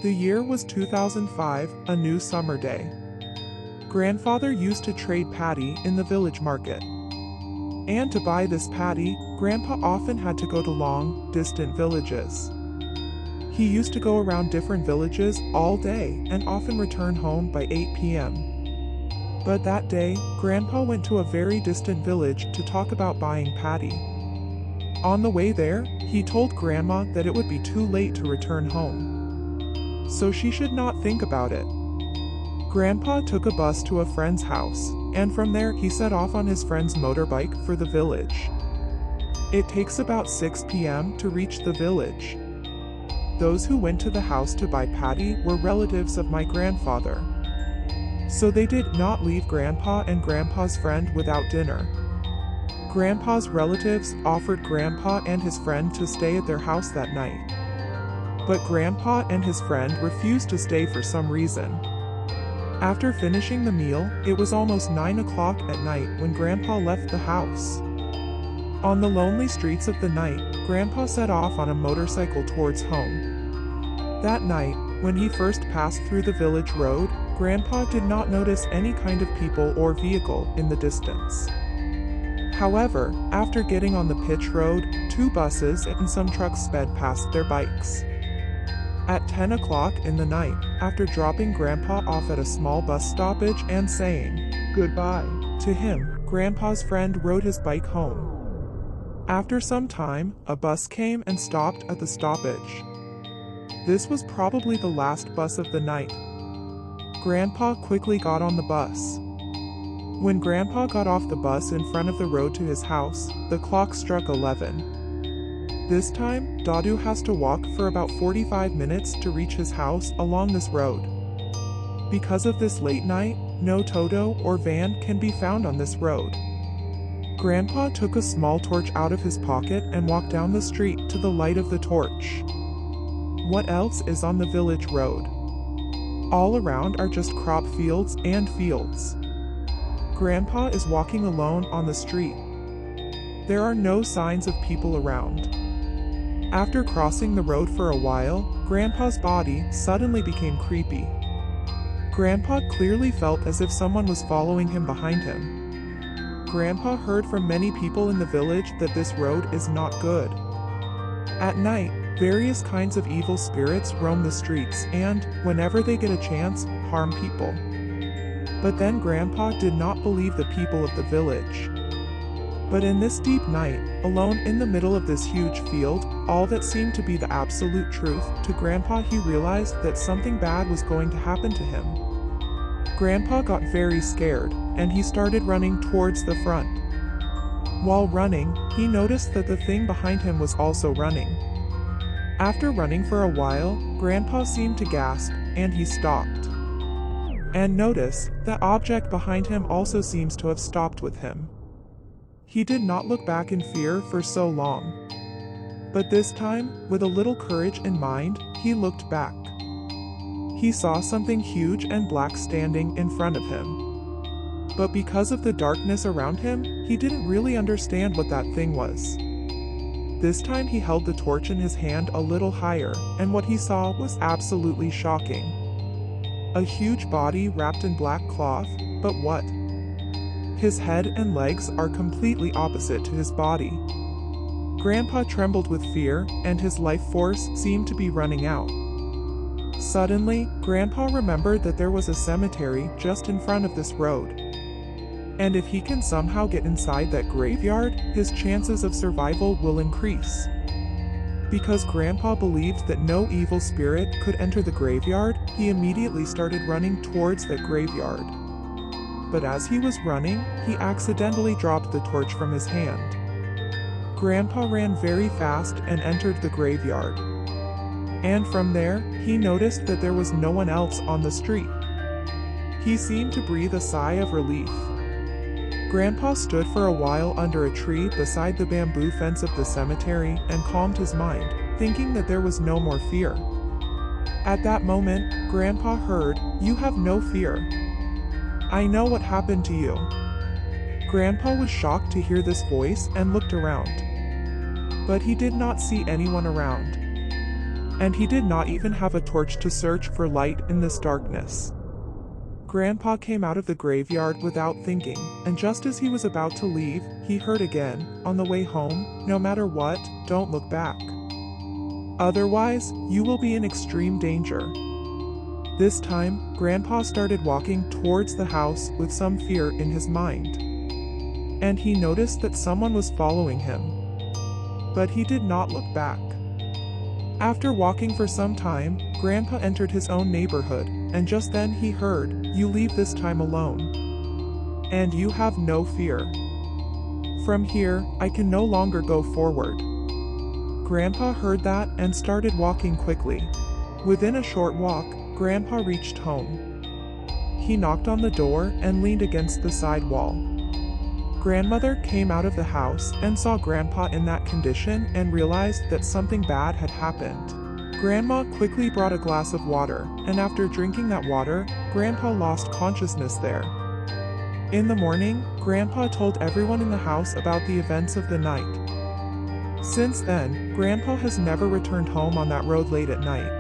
The year was 2005, a new summer day. Grandfather used to trade patty in the village market. And to buy this patty, Grandpa often had to go to long, distant villages. He used to go around different villages all day and often return home by 8 p.m. But that day, Grandpa went to a very distant village to talk about buying patty. On the way there, he told Grandma that it would be too late to return home, so she should not think about it. Grandpa took a bus to a friend's house, and from there he set off on his friend's motorbike for the village. It takes about 6 p.m. to reach the village. Those who went to the house to buy patty were relatives of my grandfather, so they did not leave Grandpa and Grandpa's friend without dinner. Grandpa's relatives offered Grandpa and his friend to stay at their house that night, but Grandpa and his friend refused to stay for some reason. After finishing the meal, it was almost 9 o'clock at night when Grandpa left the house. On the lonely streets of the night, Grandpa set off on a motorcycle towards home. That night, when he first passed through the village road, Grandpa did not notice any kind of people or vehicle in the distance. However, after getting on the pitch road, 2 buses and some trucks sped past their bikes. At 10 o'clock in the night, after dropping Grandpa off at a small bus stoppage and saying goodbye to him, Grandpa's friend rode his bike home. After some time, a bus came and stopped at the stoppage. This was probably the last bus of the night. Grandpa quickly got on the bus. When Grandpa got off the bus in front of the road to his house, the clock struck 11. This time, Dadu has to walk for about 45 minutes to reach his house along this road. Because of this late night, no Toto or van can be found on this road. Grandpa took a small torch out of his pocket and walked down the street to the light of the torch. What else is on the village road? All around are just crop fields and fields. Grandpa is walking alone on the street. There are no signs of people around. After crossing the road for a while, Grandpa's body suddenly became creepy. Grandpa clearly felt as if someone was following him behind him. Grandpa heard from many people in the village that this road is not good. At night, various kinds of evil spirits roam the streets and, whenever they get a chance, harm people. But then Grandpa did not believe the people of the village. But in this deep night, alone in the middle of this huge field, all that seemed to be the absolute truth, to Grandpa he realized that something bad was going to happen to him. Grandpa got very scared, and he started running towards the front. While running, he noticed that the thing behind him was also running. After running for a while, Grandpa seemed to gasp, and he stopped. And notice, that object behind him also seems to have stopped with him. He did not look back in fear for so long. But this time, with a little courage in mind, he looked back. He saw something huge and black standing in front of him. But because of the darkness around him, he didn't really understand what that thing was. This time he held the torch in his hand a little higher, and what he saw was absolutely shocking. A huge body wrapped in black cloth, but what? His head and legs are completely opposite to his body. Grandpa trembled with fear, and his life force seemed to be running out. Suddenly, Grandpa remembered that there was a cemetery just in front of this road. And if he can somehow get inside that graveyard, his chances of survival will increase. Because Grandpa believed that no evil spirit could enter the graveyard, he immediately started running towards that graveyard. But as he was running, he accidentally dropped the torch from his hand. Grandpa ran very fast and entered the graveyard. And from there, he noticed that there was no one else on the street. He seemed to breathe a sigh of relief. Grandpa stood for a while under a tree beside the bamboo fence of the cemetery and calmed his mind, thinking that there was no more fear. At that moment, Grandpa heard, "You have no fear. I know what happened to you." Grandpa was shocked to hear this voice and looked around. But he did not see anyone around. and he did not even have a torch to search for light in this darkness. Grandpa came out of the graveyard without thinking, and just as he was about to leave, he heard again, on the way home, no matter what, don't look back. Otherwise, you will be in extreme danger. This time, Grandpa started walking towards the house with some fear in his mind. And he noticed that someone was following him. But he did not look back. After walking for some time, Grandpa entered his own neighborhood, and just then he heard, "You leave this time alone. And you have no fear. From here, I can no longer go forward." Grandpa heard that and started walking quickly. Within a short walk, Grandpa reached home. He knocked on the door and leaned against the side wall. Grandmother came out of the house and saw Grandpa in that condition and realized that something bad had happened. Grandma quickly brought a glass of water, and after drinking that water, Grandpa lost consciousness there. In the morning, Grandpa told everyone in the house about the events of the night. Since then, Grandpa has never returned home on that road late at night.